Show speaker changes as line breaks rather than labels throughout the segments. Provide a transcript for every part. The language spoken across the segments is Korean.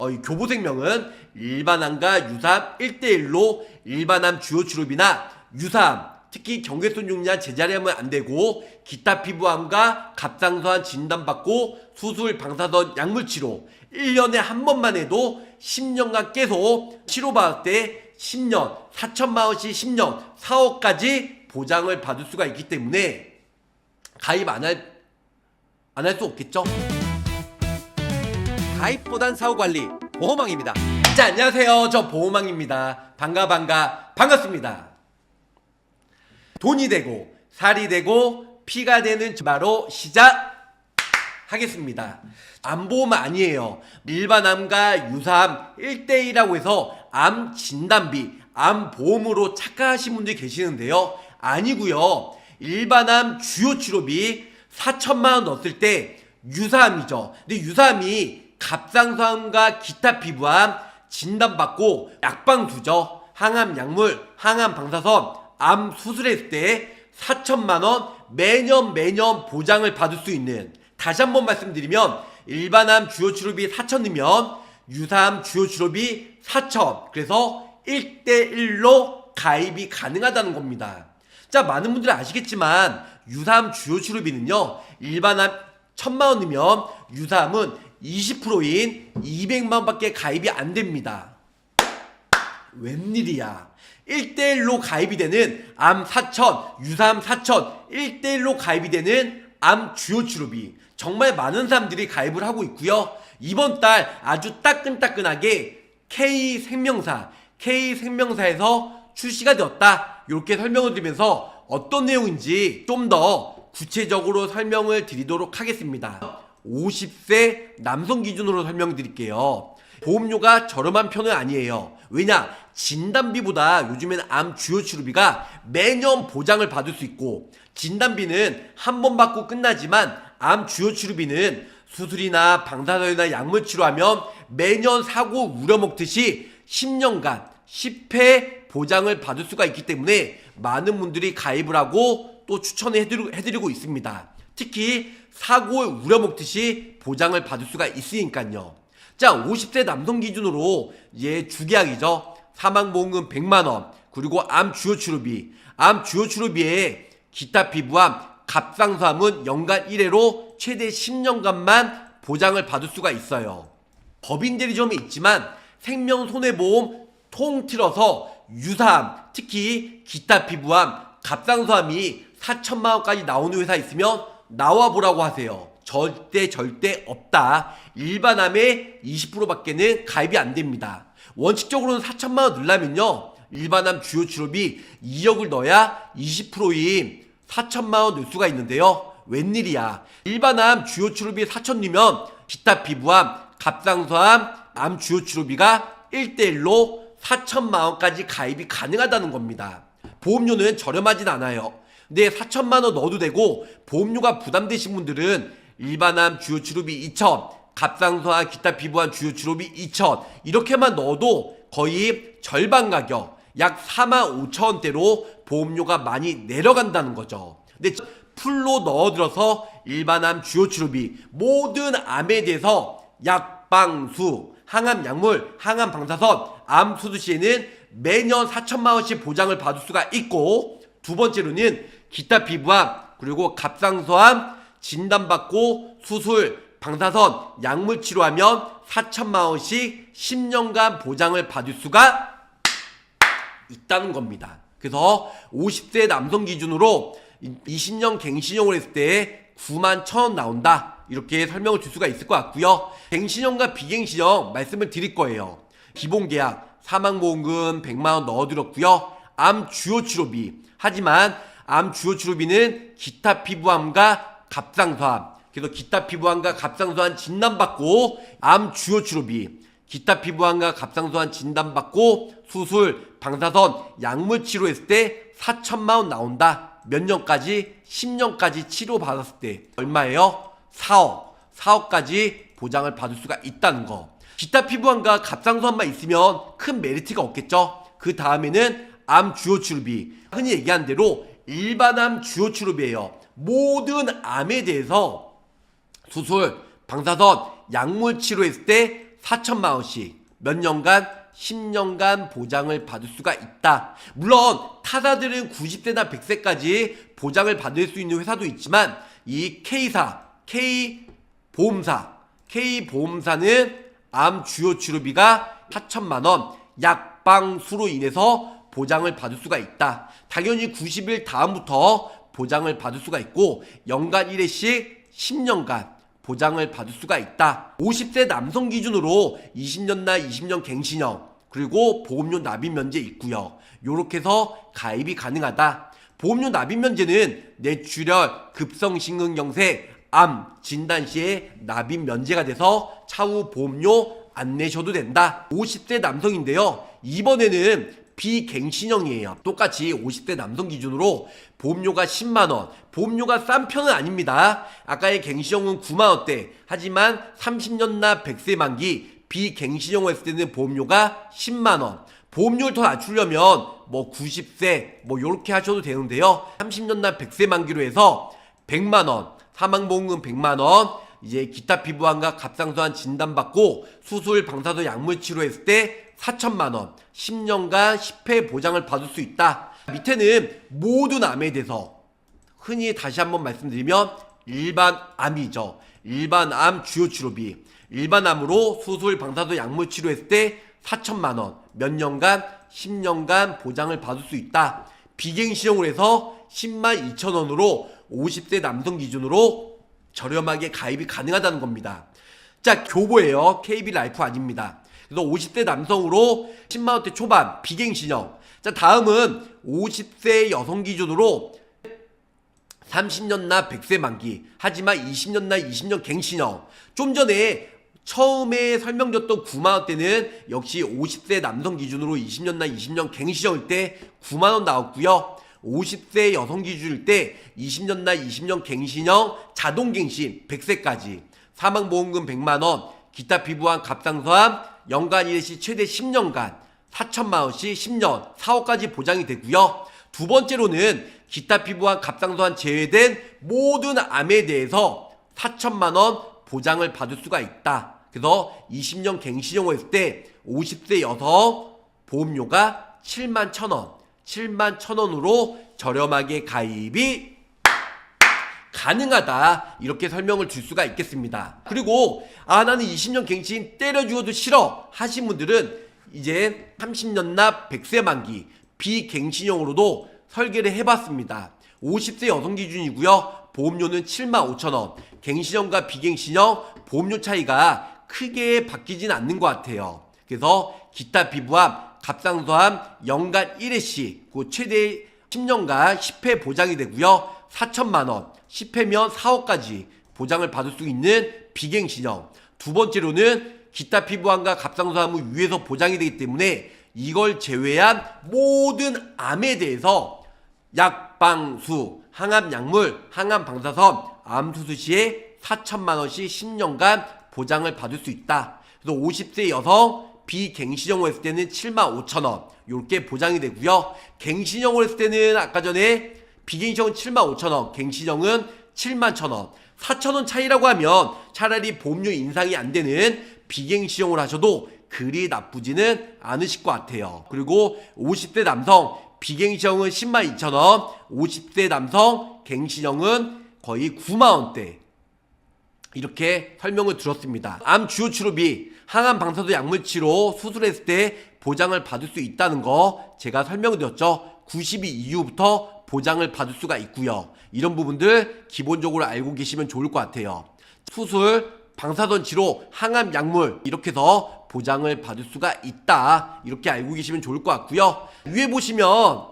이 교보생명은 일반암과 유사암 1대1로 일반암 주요 치료비나 유사암, 특히 경계손 제자리암은 안되고 기타 피부암과 갑상선암 진단받고 수술, 방사선, 약물치료 1년에 한 번만 해도 10년간 계속 치료받을 때 10년, 4천만원씩 10년, 4억까지 보장을 받을 수가 있기 때문에 가입 안 할 수 없겠죠? 가입보단 사후관리 보험왕입니다. 자, 안녕하세요. 저 보험왕입니다. 반갑습니다. 돈이 되고 살이 되고 피가 되는 바로 시작하겠습니다. 암보험 아니에요. 일반암과 유사암 1대1이라고 해서 암 진단비, 암보험으로 착각하신 분들이 계시는데요. 아니고요. 일반암 주요 치료비 4천만원 넣었을 때 유사암이죠. 근데 유사암이 갑상선암과 기타 피부암 진단받고 약방주죠. 항암 약물, 항암 방사선, 암 수술했을 때 4천만원 매년 보장을 받을 수 있는, 다시 한번 말씀드리면 일반암 주요 치료비 4천이면 유사암 주요 치료비 4천, 그래서 1대1로 가입이 가능하다는 겁니다. 자, 많은 분들이 아시겠지만 유사암 주요 치료비는요, 일반암 1000만원이면 유사암은 20%인 200만원밖에 가입이 안됩니다. 웬일이야. 1대1로 가입이 되는 암 4천, 유사암 4천, 1대1로 가입이 되는 암 주요 치료비, 정말 많은 사람들이 가입을 하고 있고요. 이번 달 아주 따끈따끈하게 K생명사에서 출시가 되었다, 이렇게 설명을 드리면서 어떤 내용인지 좀 더 구체적으로 설명을 드리도록 하겠습니다. 50세 남성 기준으로 설명드릴게요. 보험료가 저렴한 편은 아니에요. 왜냐? 진단비보다 요즘에는 암 주요 치료비가 매년 보장을 받을 수 있고, 진단비는 한 번 받고 끝나지만 암 주요 치료비는 수술이나 방사선이나 약물 치료하면 매년 사고 우려먹듯이 10년간 10회 보장을 받을 수가 있기 때문에 많은 분들이 가입을 하고 또 추천해드리고 있습니다. 특히 사고를 우려먹듯이 보장을 받을 수가 있으니까요. 자, 50세 남성 기준으로 주계약이죠. 사망보험금 100만원, 그리고 암 주요 치료비에 기타 피부암, 갑상선암은 연간 1회로 최대 10년간만 보장을 받을 수가 있어요. 법인들이 좀 있지만 생명손해보험 통틀어서 유사암, 특히 기타 피부암, 갑상선암이 4천만원까지 나오는 회사 있으면 나와보라고 하세요. 절대 없다. 일반암의 20%밖에는 가입이 안됩니다. 원칙적으로는 4천만원 넣으려면요, 일반암 주요 치료비 2억을 넣어야 20%인 4천만원 넣을 수가 있는데요. 웬일이야. 일반암 주요 치료비 4천 넣으면 기타 피부암, 갑상선암, 암 주요 치료비가 1대1로 4천만원까지 가입이 가능하다는 겁니다. 보험료는 저렴하진 않아요. 근데 4천만원 넣어도 되고, 보험료가 부담되신 분들은 일반암 주요 치료비 2천, 갑상선암 기타 피부암 주요 치료비 2천, 이렇게만 넣어도 거의 절반 가격, 약 45,000원대로 보험료가 많이 내려간다는 거죠. 근데 풀로 넣어들어서 일반암 주요 치료비, 모든 암에 대해서 약방수, 항암 약물, 항암 방사선, 암 수술 시에는 매년 4천만원씩 보장을 받을 수가 있고, 두 번째로는 기타 피부암, 그리고 갑상선암 진단받고 수술, 방사선, 약물 치료하면 4천만원씩 10년간 보장을 받을 수가 있다는 겁니다. 그래서 50세 남성 기준으로 20년 갱신형을 했을 때 91,000원 나온다, 이렇게 설명을 줄 수가 있을 것 같고요. 갱신형과 비갱신형 말씀을 드릴 거예요. 기본계약 사망보험금 100만원 넣어드렸고요. 암 주요 치료비, 하지만 암 주요 치료비는 기타 피부암과 갑상선암, 그래서 기타 피부암과 갑상선암 진단받고 암 주요 치료비, 기타 피부암과 갑상선암 진단받고 수술, 방사선, 약물 치료했을 때 4천만원 나온다. 몇 년까지? 10년까지 치료받았을 때 얼마예요? 4억까지 보장을 받을 수가 있다는 거. 기타 피부암과 갑상선암만 있으면 큰 메리트가 없겠죠. 그 다음에는 암 주요 치료비, 흔히 얘기한 대로 일반암 주요 치료비예요. 모든 암에 대해서 수술, 방사선, 약물 치료했을 때 4천만 원씩 몇 년간? 10년간 보장을 받을 수가 있다. 물론 타사들은 90세나 100세까지 보장을 받을 수 있는 회사도 있지만 이 K보험사는 암 주요 치료비가 4천만 원 약방수로 인해서 보장을 받을 수가 있다. 당연히 90일 다음부터 보장을 받을 수가 있고 연간 1회씩 10년간 보장을 받을 수가 있다. 50세 남성 기준으로 20년 나 20년 갱신형 그리고 보험료 납입 면제 있고요. 요렇게 해서 가입이 가능하다. 보험료 납입 면제는 뇌출혈, 급성심근경색, 암 진단 시에 납입 면제가 돼서 차후 보험료 안 내셔도 된다. 50세 남성인데요. 이번에는 비갱신형이에요. 똑같이 50대 남성 기준으로 보험료가 10만원. 보험료가 싼 편은 아닙니다. 아까의 갱신형은 9만원대. 하지만 30년 나 100세 만기 비갱신형을 했을 때는 보험료가 10만원. 보험료를 더 낮추려면 90세 요렇게 하셔도 되는데요. 30년 나 100세 만기로 해서 100만원. 사망보험금 100만원. 이제 기타 피부암과 갑상선암 진단받고 수술 방사선 약물 치료했을 때 4천만원 10년간 10회 보장을 받을 수 있다. 밑에는 모든 암에 대해서 흔히 다시 한번 말씀드리면 일반암이죠. 일반암 주요 치료비 일반암으로 수술 방사선 약물 치료했을 때 4천만원 몇 년간 10년간 보장을 받을 수 있다. 비갱신형으로 해서 10만 2천원으로 50세 남성 기준으로 저렴하게 가입이 가능하다는 겁니다. 자, 교보예요. KB라이프 아닙니다. 그래서 50대 남성으로 10만원대 초반 비갱신형. 자, 다음은 50세 여성 기준으로 30년 나 100세 만기 하지만 20년 나 20년 갱신형. 좀 전에 처음에 설명드렸던 9만원대는 역시 50세 남성 기준으로 20년 나 20년 갱신형일 때 9만원 나왔고요. 50세 여성 기준일 때 20년 나 20년 갱신형 자동갱신 100세까지 사망보험금 100만원 기타 피부암 갑상선암 연간 1회씩 최대 10년간 4천만원씩 10년 4억까지 보장이 되고요. 두 번째로는 기타 피부암 갑상선암 제외된 모든 암에 대해서 4천만원 보장을 받을 수가 있다. 그래서 20년 갱신형을 했을 때 50세 여성 보험료가 7만 1천원 7만 1천원으로 저렴하게 가입이 가능하다. 이렇게 설명을 줄 수가 있겠습니다. 그리고 나는 20년 갱신 때려 죽어도 싫어 하신 분들은 이제 30년 나 100세 만기 비갱신형으로도 설계를 해봤습니다. 50세 여성 기준이고요. 보험료는 7만 5천원. 갱신형과 비갱신형 보험료 차이가 크게 바뀌진 않는 것 같아요. 그래서 기타 피부암, 갑상선암 연간 1회씩 최대 10년간 10회 보장이 되고요. 4천만원 10회면 4억까지 보장을 받을 수 있는 비갱신형. 두 번째로는 기타 피부암과 갑상선암은 위에서 보장이 되기 때문에 이걸 제외한 모든 암에 대해서 약방수, 항암약물, 항암방사선, 암수술 시에 4천만원씩 10년간 보장을 받을 수 있다. 그래서 50세 여성 비갱신형으로 했을 때는 7만 5천원 이렇게 보장이 되고요. 갱신형으로 했을 때는 아까 전에 비갱신형은 7만 5천원 갱신형은 7만 1천원 4천원 차이라고 하면 차라리 보험료 인상이 안 되는 비갱신형으로 하셔도 그리 나쁘지는 않으실 것 같아요. 그리고 50대 남성 비갱신형은 10만 2천원 50대 남성 갱신형은 거의 9만원대 이렇게 설명을 들었습니다. 암 주요 치료비 항암 방사선 약물 치료 수술했을 때 보장을 받을 수 있다는 거 제가 설명을 드렸죠. 90일 이후부터 보장을 받을 수가 있고요. 이런 부분들 기본적으로 알고 계시면 좋을 것 같아요. 수술, 방사선 치료, 항암 약물 이렇게 해서 보장을 받을 수가 있다. 이렇게 알고 계시면 좋을 것 같고요. 위에 보시면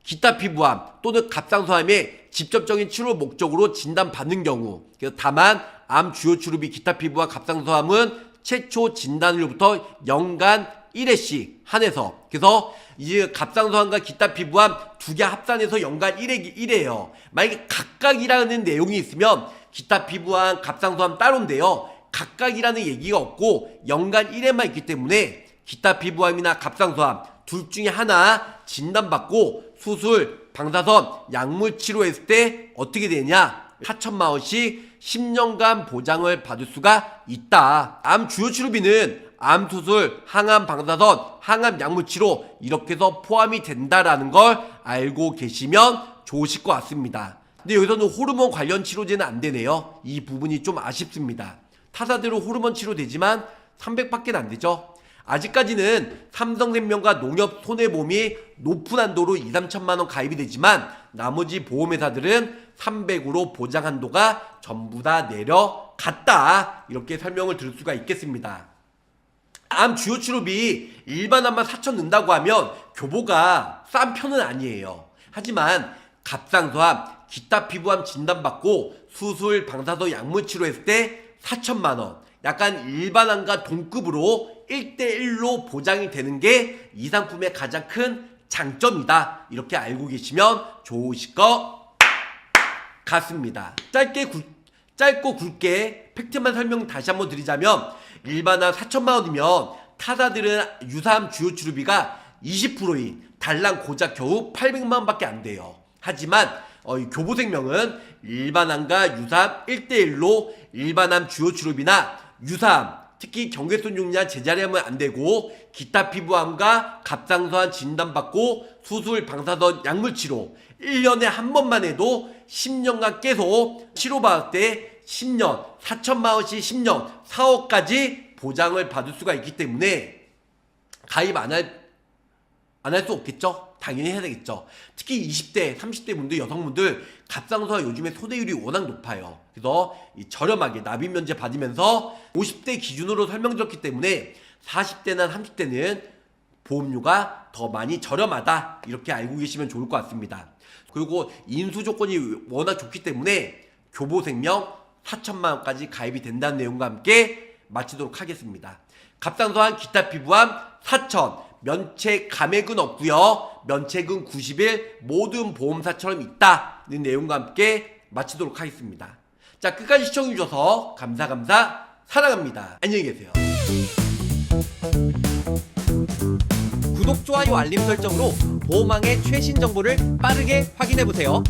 기타 피부암 또는 갑상선암의 직접적인 치료 목적으로 진단받는 경우 다만 암 주요 치료비 기타 피부암 갑상선암은 최초 진단일로부터 연간 1회씩 한해서 그래서 이제 갑상선암과 기타 피부암 두 개 합산해서 연간 1회예요. 만약에 각각이라는 내용이 있으면 기타 피부암 갑상선암 따로인데요. 각각이라는 얘기가 없고 연간 1회만 있기 때문에 기타 피부암이나 갑상선암 둘 중에 하나 진단받고 수술, 방사선, 약물 치료했을 때 어떻게 되냐? 4천만 원씩 10년간 보장을 받을 수가 있다. 암 주요 치료비는 암 수술, 항암 방사선, 항암 약물 치료 이렇게 해서 포함이 된다라는 걸 알고 계시면 좋으실 것 같습니다. 근데 여기서는 호르몬 관련 치료제는 안 되네요. 이 부분이 좀 아쉽습니다. 타사대로 호르몬 치료되지만 300밖에 안 되죠. 아직까지는 삼성생명과 농협 손해보험이 높은 한도로 2, 3천만 원 가입이 되지만 나머지 보험회사들은 300으로 보장 한도가 전부 다 내려갔다. 이렇게 설명을 들을 수가 있겠습니다. 암 주요 치료비 일반 암만 4천 든다고 하면 교보가 싼 편은 아니에요. 하지만 갑상선암, 기타 피부암 진단받고 수술, 방사선, 약물 치료했을 때 4천만 원. 약간 일반암과 동급으로 1대1로 보장이 되는 게 이 상품의 가장 큰 장점이다. 이렇게 알고 계시면 좋으실 것 같습니다. 짧고 굵게 팩트만 설명 다시 한번 드리자면 일반암 4천만 원이면 타사들은 유사암 주요 치료비가 20%인 달랑 고작 겨우 800만 원밖에 안 돼요. 하지만 이 교보생명은 일반암과 유사암 1대1로 일반암 주요 치료비나 유사암, 특히 경계손 제자리암은 안 되고 기타 피부암과 갑상선암 진단받고 수술, 방사선, 약물 치료 1년에 한 번만 해도 10년간 계속 치료받을 때 10년, 4천만 원씩 10년, 4억까지 보장을 받을 수가 있기 때문에 가입 안 할 수 없겠죠? 당연히 해야 되겠죠. 특히 20대, 30대 분들, 여성분들 갑상선암 요즘에 손해율이 워낙 높아요. 그래서 저렴하게 납입 면제 받으면서 50대 기준으로 설명드렸기 때문에 40대나 30대는 보험료가 더 많이 저렴하다. 이렇게 알고 계시면 좋을 것 같습니다. 그리고 인수 조건이 워낙 좋기 때문에 교보생명 4천만 원까지 가입이 된다는 내용과 함께 마치도록 하겠습니다. 갑상선암, 기타 피부암 4천, 면책 감액은 없고요. 면책은 90일 모든 보험사처럼 있다는 내용과 함께 마치도록 하겠습니다. 자, 끝까지 시청해주셔서 감사 사랑합니다. 안녕히 계세요.
구독, 좋아요, 알림 설정으로 보험왕의 최신 정보를 빠르게 확인해보세요.